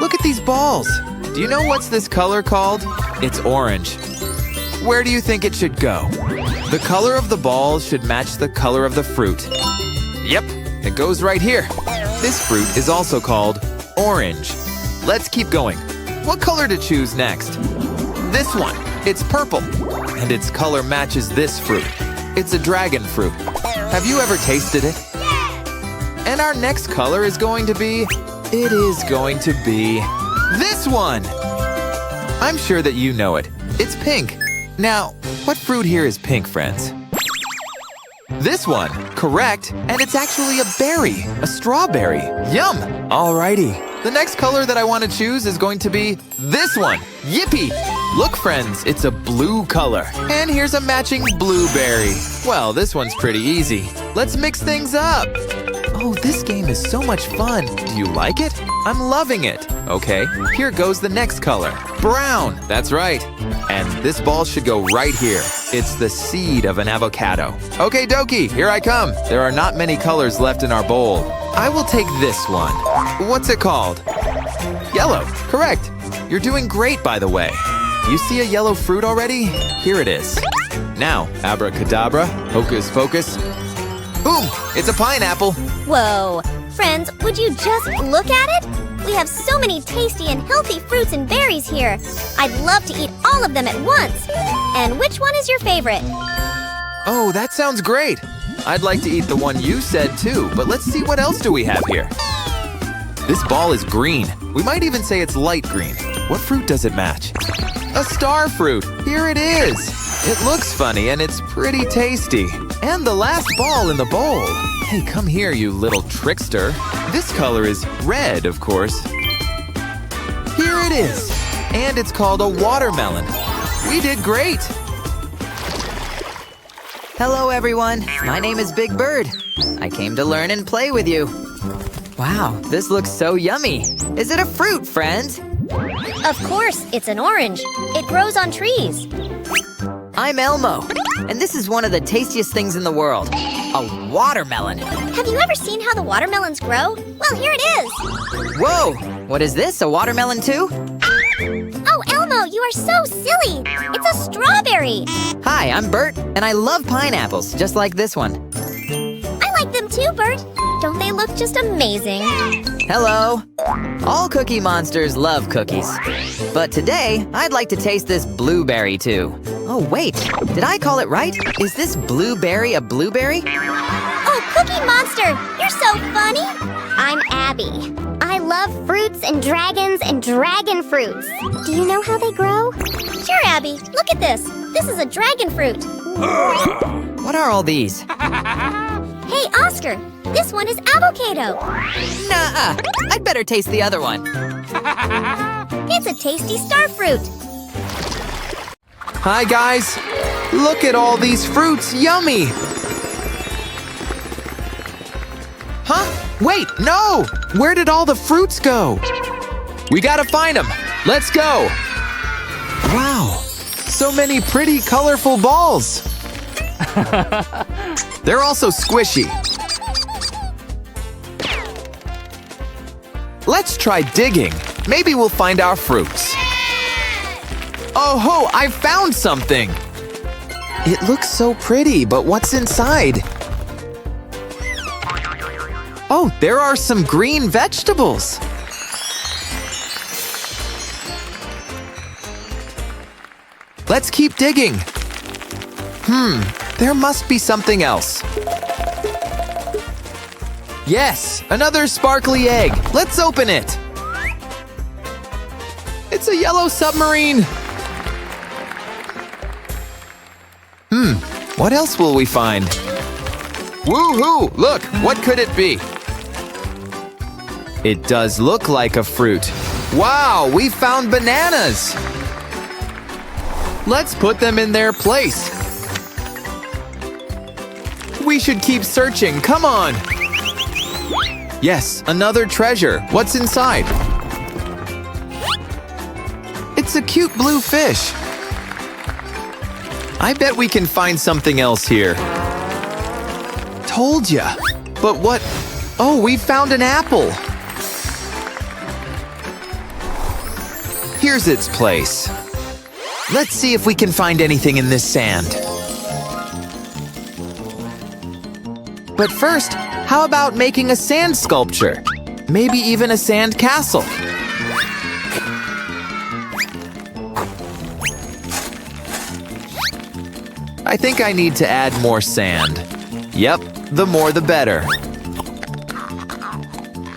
look at these balls. Do you know what's this color called? It's orange. Where do you think it should go? The color of the balls should match the color of the fruit. Yep, it goes right here. This fruit is also called orange. Let's keep going. What color to choose next? This one. It's purple. And its color matches this fruit. It's a dragon fruit. Have you ever tasted it? And our next color is going to be... It is going to be... this one! I'm sure that you know it. It's pink. Now, what fruit here is pink, friends? This one, correct, and it's actually a berry, a strawberry. Yum! Alrighty. The next color that I want to choose is going to be this one. Yippee! Look, friends, it's a blue color. And here's a matching blueberry. Well, this one's pretty easy. Let's mix things up. Oh, this game is so much fun. Do you like it? I'm loving it. Okay, here goes the next color. Brown, that's right. And this ball should go right here. It's the seed of an avocado. Okay, dokie, here I come. There are not many colors left in our bowl. I will take this one. What's it called? Yellow, correct. You're doing great, by the way. You see a yellow fruit already? Here it is. Now, abracadabra, hocus pocus. Boom, it's a pineapple. Whoa! Friends, would you just look at it? We have so many tasty and healthy fruits and berries here. I'd love to eat all of them at once. And which one is your favorite? Oh, that sounds great. I'd like to eat the one you said too, but let's see what else do we have here. This ball is green. We might even say it's light green. What fruit does it match? A star fruit. Here it is. It looks funny and it's pretty tasty. And the last ball in the bowl. Hey, come here, you little trickster. This color is red, of course. Here it is. And it's called a watermelon. We did great. Hello, everyone. My name is Big Bird. I came to learn and play with you. Wow, this looks so yummy. Is it a fruit, friends? Of course, it's an orange. It grows on trees. I'm Elmo, and this is one of the tastiest things in the world. A watermelon. Have you ever seen how the watermelons grow? Well, here it is. Whoa, what is this, a watermelon too? Oh, Elmo, you are so silly. It's a strawberry. Hi, I'm Bert, and I love pineapples, just like this one. I like them too, Bert. Don't they look just amazing? Hello. All Cookie Monsters love cookies. But today, I'd like to taste this blueberry too. Oh, wait, did I call it right? Is this blueberry a blueberry? Oh, Cookie Monster, you're so funny. I'm Abby. I love fruits and dragon fruits. Do you know how they grow? Sure, Abby. Look at this. This is a dragon fruit. What are all these? Hey, Oscar, this one is avocado. Nuh-uh. I'd better taste the other one. It's a tasty star fruit. Hi, guys. Look at all these fruits. Yummy. Huh? Wait, no! Where did all the fruits go? We gotta find them. Let's go. Wow, so many pretty, colorful balls. They're also squishy. Let's try digging. Maybe we'll find our fruits. Oh ho, I found something. It looks so pretty, but what's inside? Oh, there are some green vegetables. Let's keep digging. There must be something else. Yes, another sparkly egg. Let's open it. It's a yellow submarine. What else will we find? Woohoo! Look, what could it be? It does look like a fruit. Wow, we found bananas! Let's put them in their place. We should keep searching, come on! Yes, another treasure. What's inside? It's a cute blue fish. I bet we can find something else here. Told ya. But what? Oh, we found an apple. Here's its place. Let's see if we can find anything in this sand. But first, how about making a sand sculpture? Maybe even a sand castle. I think I need to add more sand. Yep, the more the better.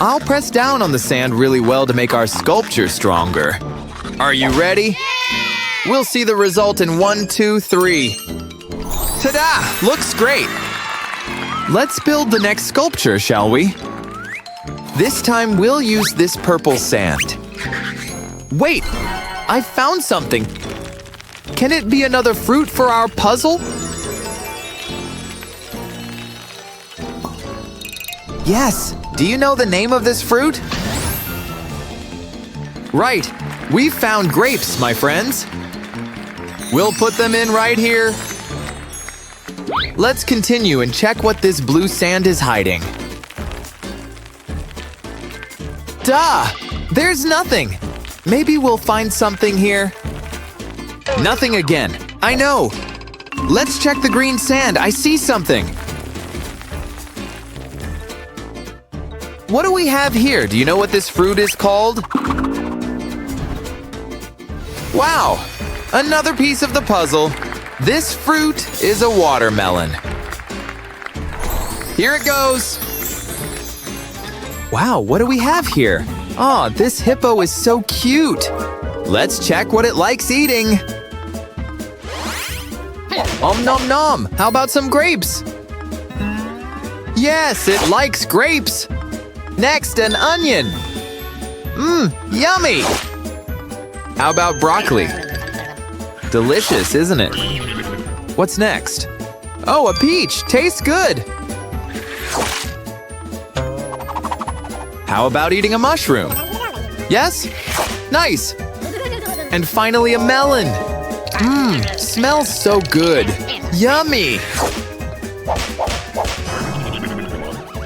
I'll press down on the sand really well to make our sculpture stronger. Are you ready? We'll see the result in 1, 2, 3. Ta-da! Looks great! Let's build the next sculpture, shall we? This time we'll use this purple sand. Wait! I found something! Can it be another fruit for our puzzle? Yes! Do you know the name of this fruit? Right! We've found grapes, my friends! We'll put them in right here. Let's continue and check what this blue sand is hiding. Duh! There's nothing! Maybe we'll find something here. Nothing again. I know. Let's check the green sand. I see something. What do we have here? Do you know what this fruit is called? Wow! Another piece of the puzzle. This fruit is a watermelon. Here it goes. Wow, what do we have here? Aw, this hippo is so cute. Let's check what it likes eating. Nom nom! How about some grapes? Yes, it likes grapes. Next, an onion. Yummy! How about broccoli? Delicious, isn't it? What's next? Oh, a peach! Tastes good! How about eating a mushroom? Yes? Nice! And finally, a melon! Smells so good! Yummy!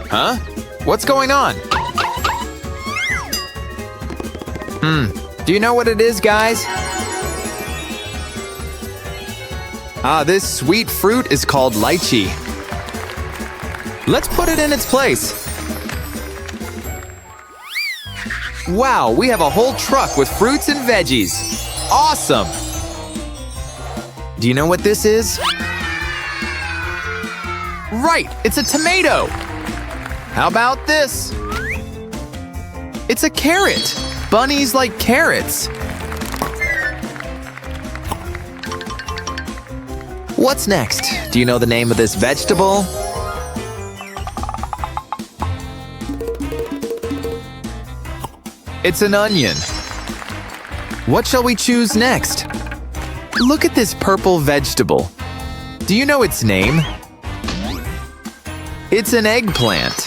Huh? What's going on? Do you know what it is, guys? This sweet fruit is called lychee. Let's put it in its place. Wow, we have a whole truck with fruits and veggies. Awesome! Do you know what this is? Right, it's a tomato! How about this? It's a carrot! Bunnies like carrots! What's next? Do you know the name of this vegetable? It's an onion. What shall we choose next? Look at this purple vegetable. Do you know its name? It's an eggplant.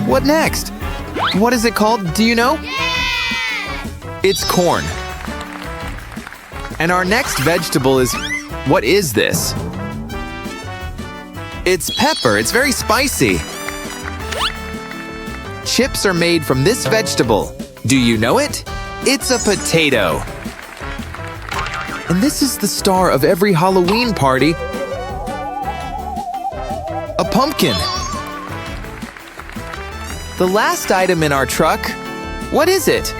What next? What is it called? Do you know? It's corn. And our next vegetable is... What is this? It's pepper. It's very spicy. Chips are made from this vegetable. Do you know it? It's a potato. And this is the star of every Halloween party. A pumpkin. The last item in our truck. What is it?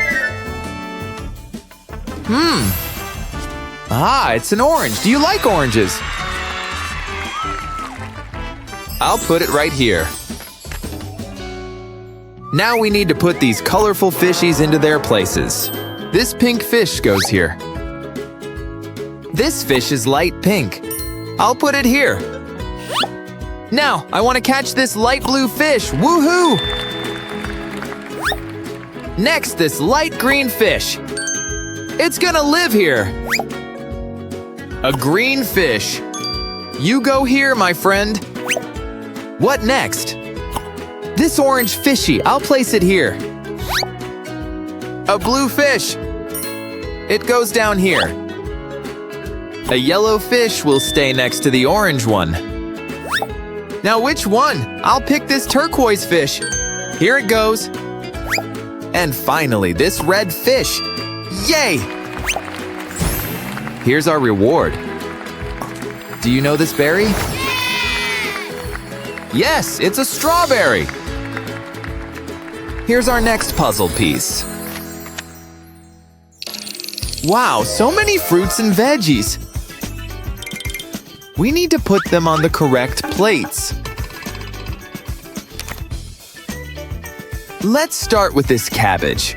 It's an orange. Do you like oranges? I'll put it right here. Now we need to put these colorful fishies into their places. This pink fish goes here. This fish is light pink. I'll put it here. Now, I want to catch this light blue fish. Woohoo! Next, this light green fish. It's gonna live here. A green fish. You go here, my friend. What next? This orange fishy. I'll place it here. A blue fish. It goes down here. A yellow fish will stay next to the orange one. Now which one? I'll pick this turquoise fish. Here it goes. And finally, this red fish. Yay! Here's our reward. Do you know this berry? Yes, it's a strawberry. Here's our next puzzle piece. Wow, so many fruits and veggies. We need to put them on the correct plates. Let's start with this cabbage.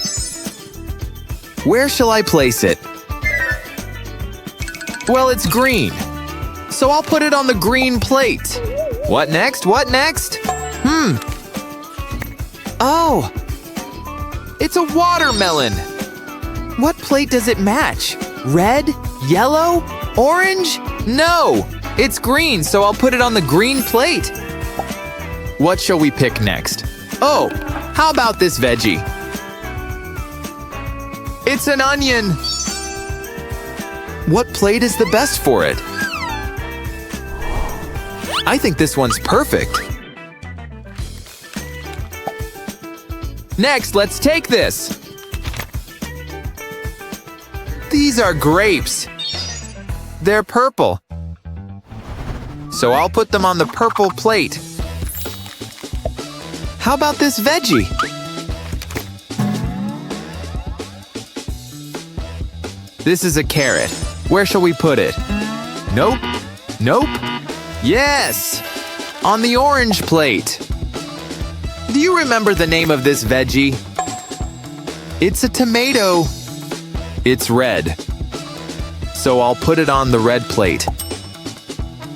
Where shall I place it? Well, it's green, so I'll put it on the green plate. What next? What next? Oh, it's a watermelon. What plate does it match? Red? Yellow? Orange? No, it's green, so I'll put it on the green plate. What shall we pick next? Oh, how about this veggie? It's an onion. What plate is the best for it? I think this one's perfect. Next, let's take this. These are grapes. They're purple. So I'll put them on the purple plate. How about this veggie? This is a carrot. Where shall we put it? Nope. Nope. Yes! On the orange plate. Do you remember the name of this veggie? It's a tomato. It's red. So I'll put it on the red plate.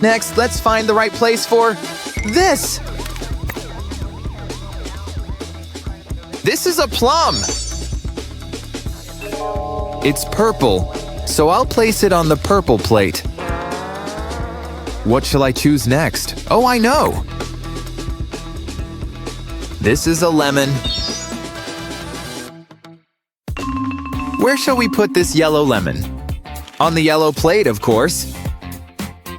Next, let's find the right place for this. This is a plum. It's purple, so I'll place it on the purple plate. What shall I choose next? Oh, I know. This is a lemon. Where shall we put this yellow lemon? On the yellow plate, of course.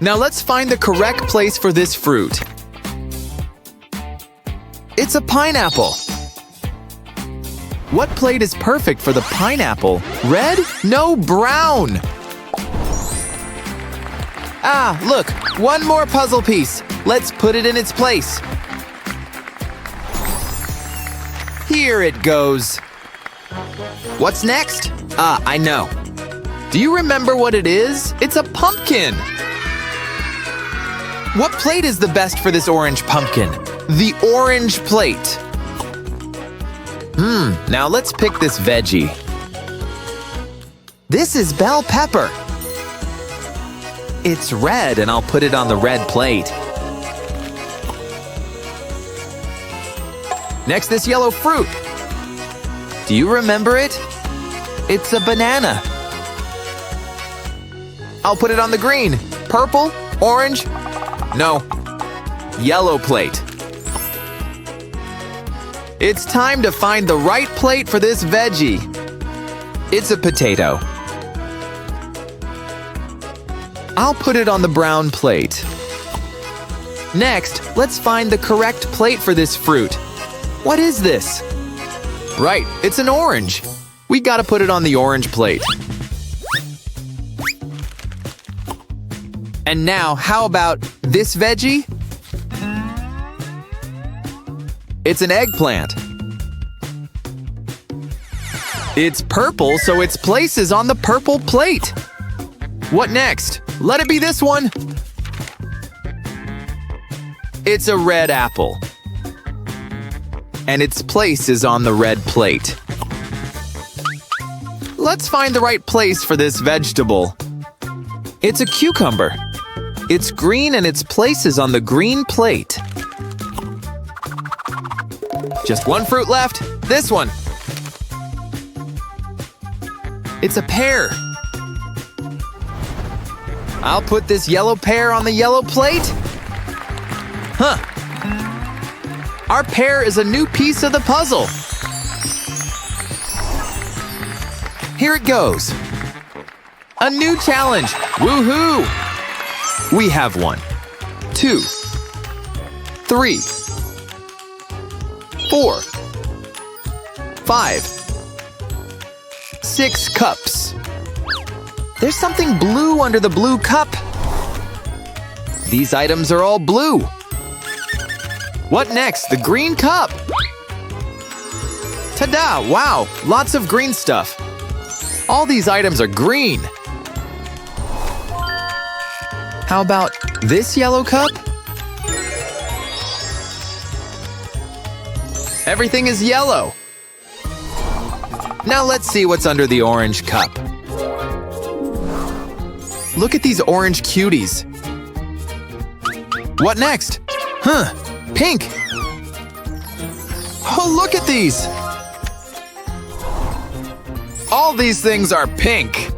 Now let's find the correct place for this fruit. It's a pineapple. What plate is perfect for the pineapple? Red? No, brown. Ah, look, one more puzzle piece. Let's put it in its place. Here it goes. What's next? Ah, I know. Do you remember what it is? It's a pumpkin. What plate is the best for this orange pumpkin? The orange plate. Now let's pick this veggie. This is bell pepper. It's red, and I'll put it on the red plate. Next, this yellow fruit. Do you remember it? It's a banana. I'll put it on the green. Purple? Orange? No. Yellow plate. It's time to find the right plate for this veggie. It's a potato. I'll put it on the brown plate. Next, let's find the correct plate for this fruit. What is this? Right, it's an orange. We gotta put it on the orange plate. And now, how about this veggie? It's an eggplant. It's purple, so its place is on the purple plate. What next? Let it be this one. It's a red apple. And its place is on the red plate. Let's find the right place for this vegetable. It's a cucumber. It's green and its place is on the green plate. Just one fruit left. This one. It's a pear. I'll put this yellow pear on the yellow plate. Huh. Our pear is a new piece of the puzzle. Here it goes. A new challenge. Woohoo! We have 1, 2, 3, 4, 5. 6 cups. There's something blue under the blue cup. These items are all blue. What next? The green cup. Ta-da! Wow, lots of green stuff. All these items are green. How about this yellow cup? Everything is yellow. Now let's see what's under the orange cup. Look at these orange cuties. What next? Huh, pink. Oh, look at these. All these things are pink.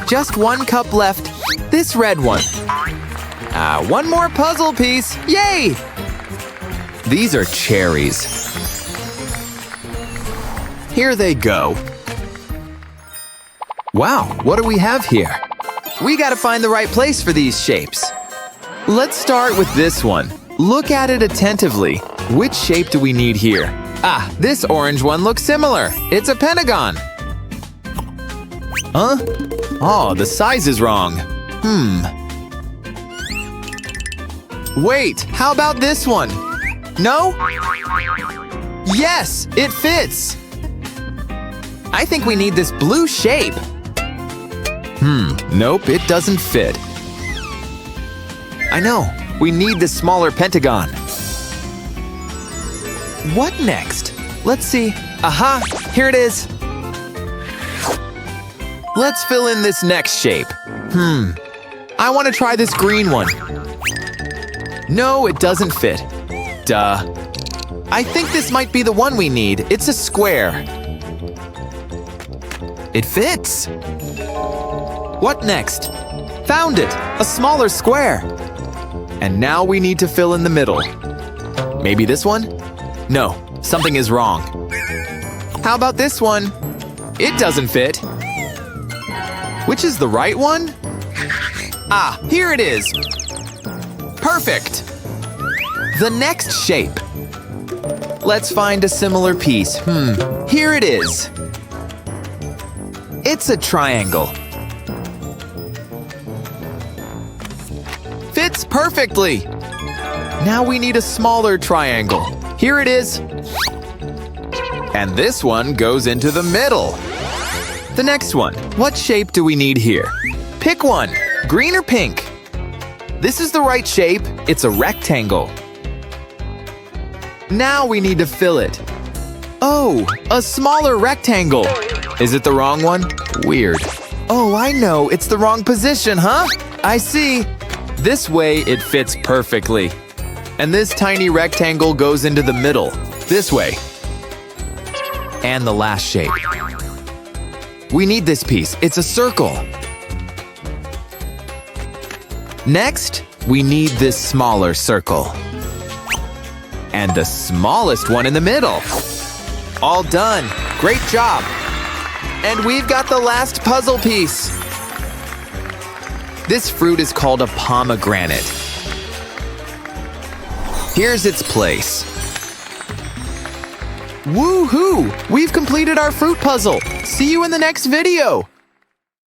Just one cup left. This red one. One more puzzle piece. Yay! These are cherries. Here they go. Wow, what do we have here? We gotta find the right place for these shapes. Let's start with this one. Look at it attentively. Which shape do we need here? This orange one looks similar. It's a pentagon. Huh? Oh, the size is wrong. Wait, how about this one? No? Yes, it fits. I think we need this blue shape. Nope, it doesn't fit. I know, we need this smaller pentagon. What next? Let's see. Aha, here it is. Let's fill in this next shape. I want to try this green one. No, it doesn't fit. Duh. I think this might be the one we need. It's a square. It fits. What next? Found it! A smaller square. And now we need to fill in the middle. Maybe this one? No, something is wrong. How about this one? It doesn't fit. Which is the right one? Here it is. Perfect. The next shape. Let's find a similar piece. Here it is. It's a triangle. Fits perfectly. Now we need a smaller triangle. Here it is. And this one goes into the middle. The next one. What shape do we need here? Pick one. Green or pink? This is the right shape. It's a rectangle. Now we need to fill it. Oh, a smaller rectangle. Is it the wrong one? Weird. Oh, I know. It's the wrong position, huh? I see. This way it fits perfectly. And this tiny rectangle goes into the middle. This way. And the last shape. We need this piece. It's a circle. Next, we need this smaller circle. And the smallest one in the middle. All done. Great job. And we've got the last puzzle piece. This fruit is called a pomegranate. Here's its place. Woohoo! We've completed our fruit puzzle. See you in the next video.